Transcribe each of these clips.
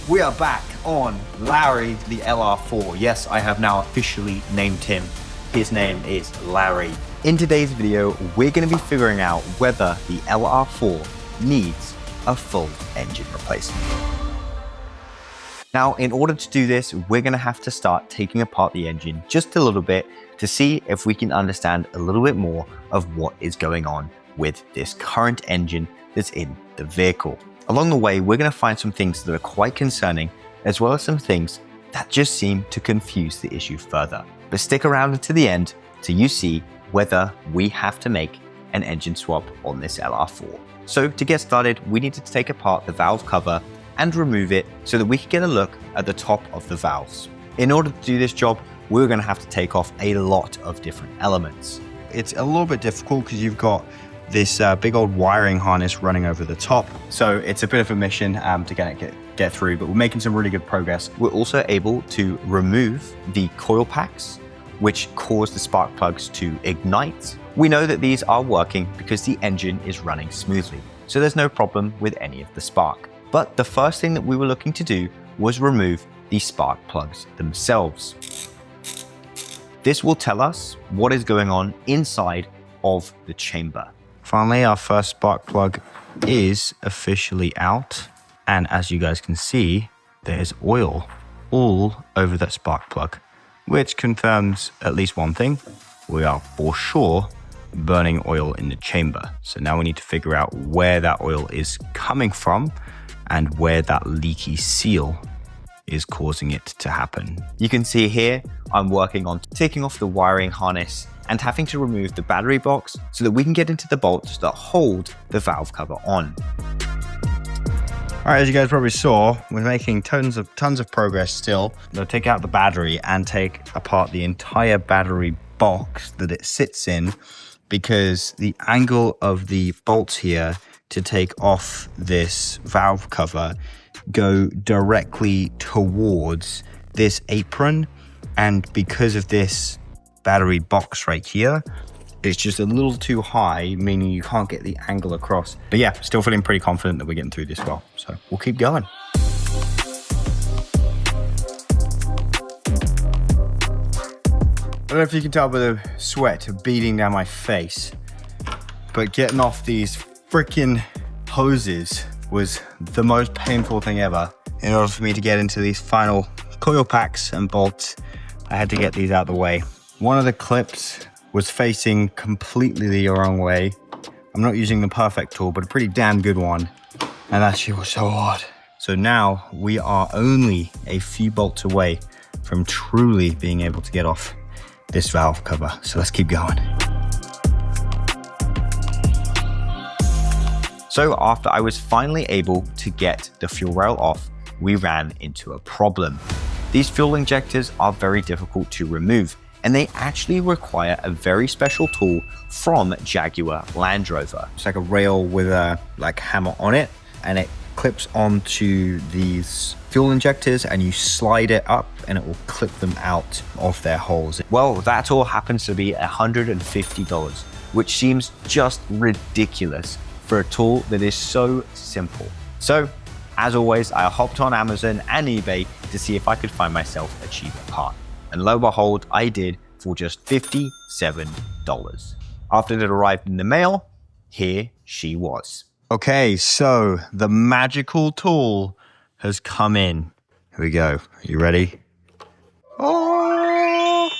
We are back on Larry the LR4. Yes, I have now officially named him. His name is Larry. In today's video, we're going to be figuring out whether the LR4 needs a full engine replacement. Now, in order to do this, we're going to have to start taking apart the engine just a little bit to see if we can understand a little bit more of what is going on with this current engine that's in the vehicle. Along the way, we're going to find some things that are quite concerning, as well as some things that just seem to confuse the issue further. But stick around until the end till you see whether we have to make an engine swap on this LR4. So to get started, we need to take apart the valve cover and remove it so that we can get a look at the top of the valves. In order to do this job, we're going to have to take off a lot of different elements. It's a little bit difficult because you've got this big old wiring harness running over the top. So it's a bit of a mission to get through, but we're making some really good progress. We're also able to remove the coil packs, which cause the spark plugs to ignite. We know that these are working because the engine is running smoothly, so there's no problem with any of the spark. But the first thing that we were looking to do was remove the spark plugs themselves. This will tell us what is going on inside of the chamber. Finally, our first spark plug is officially out. And as you guys can see, there's oil all over that spark plug, which confirms at least one thing. We are for sure burning oil in the chamber. So now we need to figure out where that oil is coming from and where that leaky seal is causing it to happen. You can see here, I'm working on taking off the wiring harness and having to remove the battery box so that we can get into the bolts that hold the valve cover on. All right, as you guys probably saw, we're making tons of progress still. We'll take out the battery and take apart the entire battery box that it sits in, because the angle of the bolts here to take off this valve cover go directly towards this apron. And because of this battery box right here, it's just a little too high, meaning you can't get the angle across. But yeah, still feeling pretty confident that we're getting through this well. So we'll keep going. I don't know if you can tell by the sweat beading down my face, but getting off these freaking hoses was the most painful thing ever. In order for me to get into these final coil packs and bolts, I had to get these out of the way. One of the clips was facing completely the wrong way. I'm not using the perfect tool, but a pretty damn good one. And that shit was so hard. So now we are only a few bolts away from truly being able to get off this valve cover. So let's keep going. So after I was finally able to get the fuel rail off, we ran into a problem. These fuel injectors are very difficult to remove, and they actually require a very special tool from Jaguar Land Rover. It's like a rail with a hammer on it, and it clips onto these fuel injectors, and you slide it up and it will clip them out of their holes. Well, that all happens to be $150, which seems just ridiculous for a tool that is so simple. So as always, I hopped on Amazon and eBay to see if I could find myself a cheaper part. And lo and behold, I did for just $57. After it arrived in the mail, here she was. Okay, so the magical tool has come in. Here we go. Are you ready? Oh!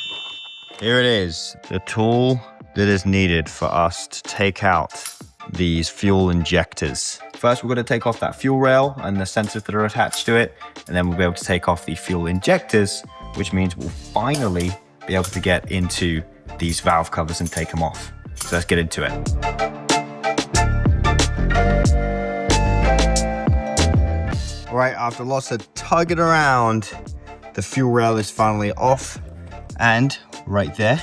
Here it is, the tool that is needed for us to take out these fuel injectors. First, we're going to take off that fuel rail and the sensors that are attached to it, and then we'll be able to take off the fuel injectors, which means we'll finally be able to get into these valve covers and take them off. So let's get into it. All right, after lots of tugging around, the fuel rail is finally off, and right there,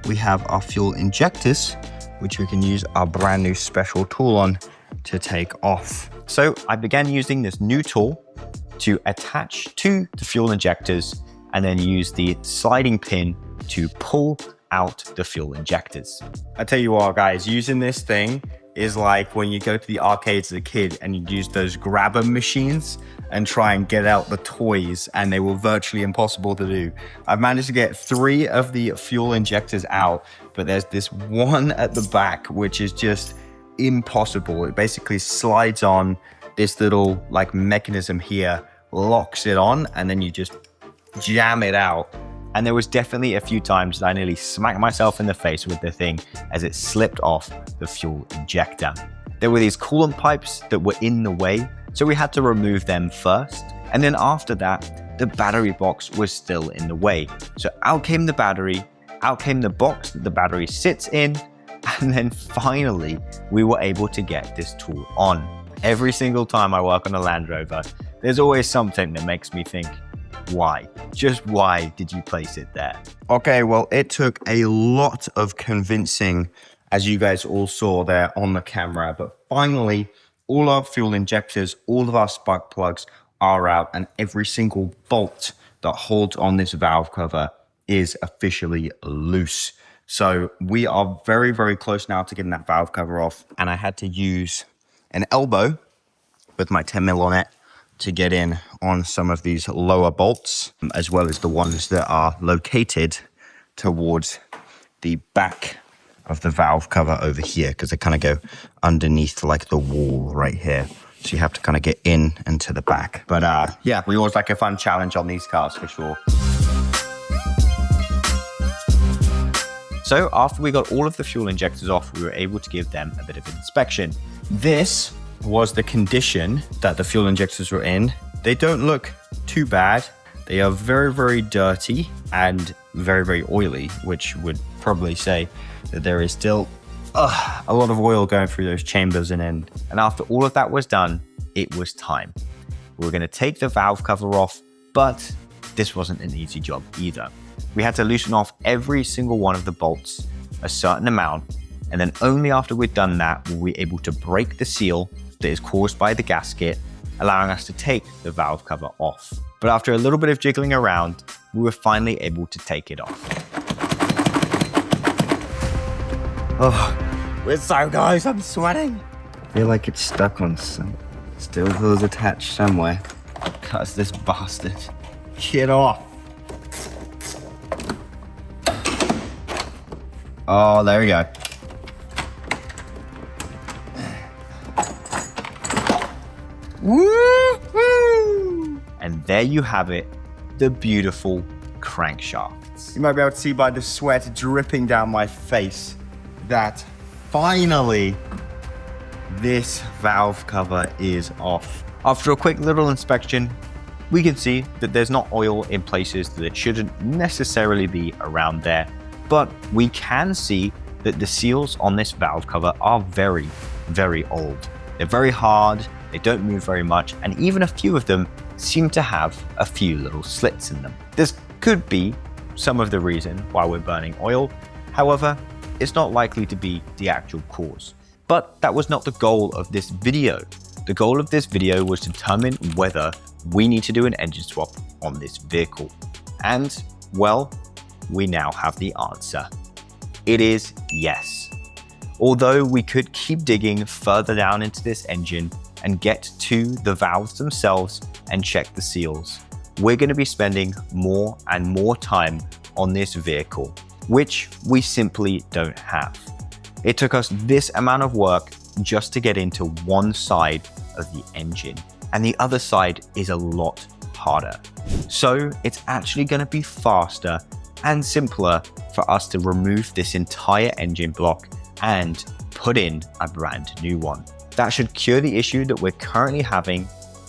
we have our fuel injectors, which we can use our brand new special tool on to take off. So I began using this new tool to attach to the fuel injectors and then use the sliding pin to pull out the fuel injectors. I tell you what, guys, using this thing is like when you go to the arcades as a kid and you use those grabber machines and try and get out the toys, and they were virtually impossible to do. I've managed to get 3 of the fuel injectors out, but there's this one at the back which is just impossible. It basically slides on this little like mechanism here, locks it on, and then you just jam it out. And there was definitely a few times that I nearly smacked myself in the face with the thing as it slipped off the fuel injector. There were these coolant pipes that were in the way, so we had to remove them first. And then after that, the battery box was still in the way. So out came the battery, out came the box that the battery sits in, and then finally we were able to get this tool on. Every single time I work on a Land Rover, there's always something that makes me think, why? Just why did you place it there? Okay, well, it took a lot of convincing, as you guys all saw there on the camera, but finally, all our fuel injectors, all of our spark plugs are out, and every single bolt that holds on this valve cover is officially loose. So we are very, very close now to getting that valve cover off, and I had to use an elbow with my 10mm on it to get in on some of these lower bolts, as well as the ones that are located towards the back of the valve cover over here, because they kind of go underneath like the wall right here. So you have to kind of get in and to the back. But yeah, we always like a fun challenge on these cars for sure. So after we got all of the fuel injectors off, we were able to give them a bit of inspection. This was the condition that the fuel injectors were in. They don't look too bad. They are very, very dirty and very, very oily, which would probably say that there is still a lot of oil going through those chambers and end. And after all of that was done, it was time. We were going to take the valve cover off, but this wasn't an easy job either. We had to loosen off every single one of the bolts a certain amount, and then only after we'd done that were we able to break the seal that is caused by the gasket, allowing us to take the valve cover off. But after a little bit of jiggling around, we were finally able to take it off. Oh, we're so close, I'm sweating. I feel like it's stuck on some, still feels attached somewhere. Cuts this bastard. Get off. Oh, there we go. Woo-hoo! And there you have it, the beautiful crankshafts. You might be able to see by the sweat dripping down my face that finally this valve cover is off. After a quick little inspection, we can see that there's not oil in places that it shouldn't necessarily be around there, but we can see that the seals on this valve cover are very, very old. They're very hard, they don't move very much, and even a few of them seem to have a few little slits in them. This could be some of the reason why we're burning oil. However, it's not likely to be the actual cause. But that was not the goal of this video. The goal of this video was to determine whether we need to do an engine swap on this vehicle. And, well, we now have the answer. It is yes. Although we could keep digging further down into this engine and get to the valves themselves and check the seals, we're going to be spending more and more time on this vehicle, which we simply don't have. It took us this amount of work just to get into one side of the engine, and the other side is a lot harder. So it's actually going to be faster and simpler for us to remove this entire engine block and put in a brand new one. That should cure the issue that we're currently having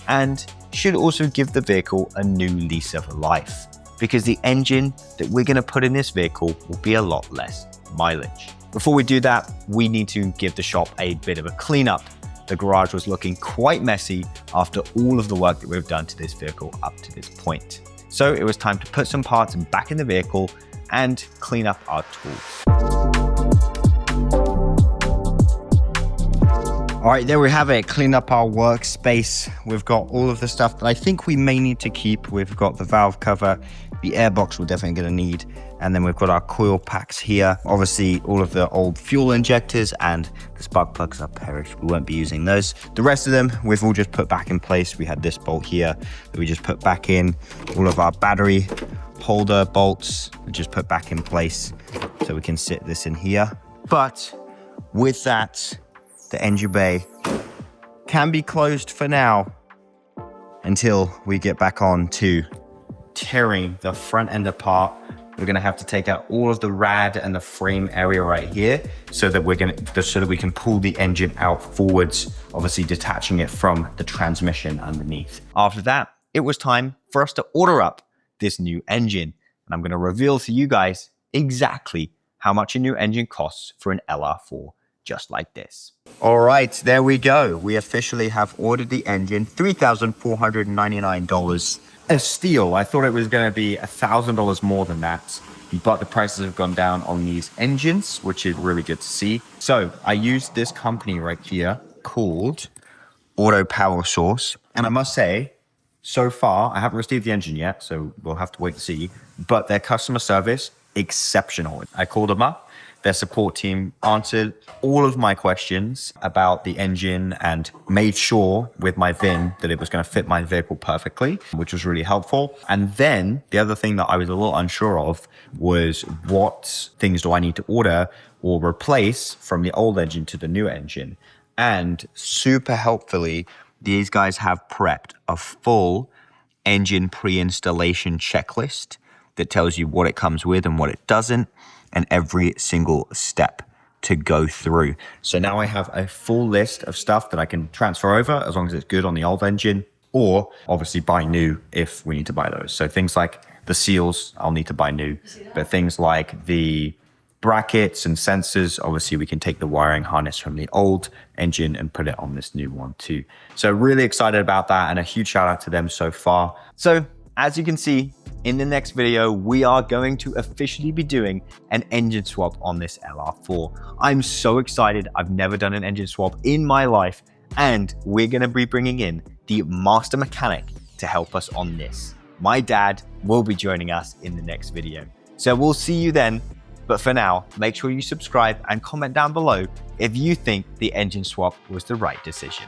and should also give the vehicle a new lease of life, because the engine that we're going to put in this vehicle will be a lot less mileage. Before we do that, we need to give the shop a bit of a cleanup. The garage was looking quite messy after all of the work that we've done to this vehicle up to this point. So it was time to put some parts back in the vehicle and clean up our tools. All right, there we have it. Clean up our workspace. We've got all of the stuff that I think we may need to keep. We've got the valve cover, the air box we're definitely going to need. And then we've got our coil packs here. Obviously, all of the old fuel injectors and the spark plugs are perished. We won't be using those. The rest of them, we've all just put back in place. We had this bolt here that we just put back in. All of our battery holder bolts we just put back in place so we can sit this in here. But with that, the engine bay can be closed for now until we get back on to tearing the front end apart. We're gonna have to take out all of the rad and the frame area right here so that we can pull the engine out forwards, obviously detaching it from the transmission underneath. After that, it was time for us to order up this new engine. And I'm gonna reveal to you guys exactly how much a new engine costs for an LR4, just like this. All right, there we go. We officially have ordered the engine, $3,499. A steal. I thought it was going to be $1,000 more than that, but the prices have gone down on these engines, which is really good to see. So I used this company right here called Auto Power Source. And I must say, so far, I haven't received the engine yet, so we'll have to wait to see, but their customer service, exceptional. I called them up. Their support team answered all of my questions about the engine and made sure with my VIN that it was going to fit my vehicle perfectly, which was really helpful. And then the other thing that I was a little unsure of was what things do I need to order or replace from the old engine to the new engine. And super helpfully, these guys have prepped a full engine pre-installation checklist that tells you what it comes with and what it doesn't, and every single step to go through. So now I have a full list of stuff that I can transfer over as long as it's good on the old engine, or obviously buy new if we need to buy those. So things like the seals, I'll need to buy new, but things like the brackets and sensors, obviously we can take the wiring harness from the old engine and put it on this new one too. So really excited about that, and a huge shout out to them so far. So as you can see, in the next video, we are going to officially be doing an engine swap on this LR4. I'm so excited. I've never done an engine swap in my life, and we're going to be bringing in the master mechanic to help us on this. My dad will be joining us in the next video. So we'll see you then. But for now, make sure you subscribe and comment down below if you think the engine swap was the right decision.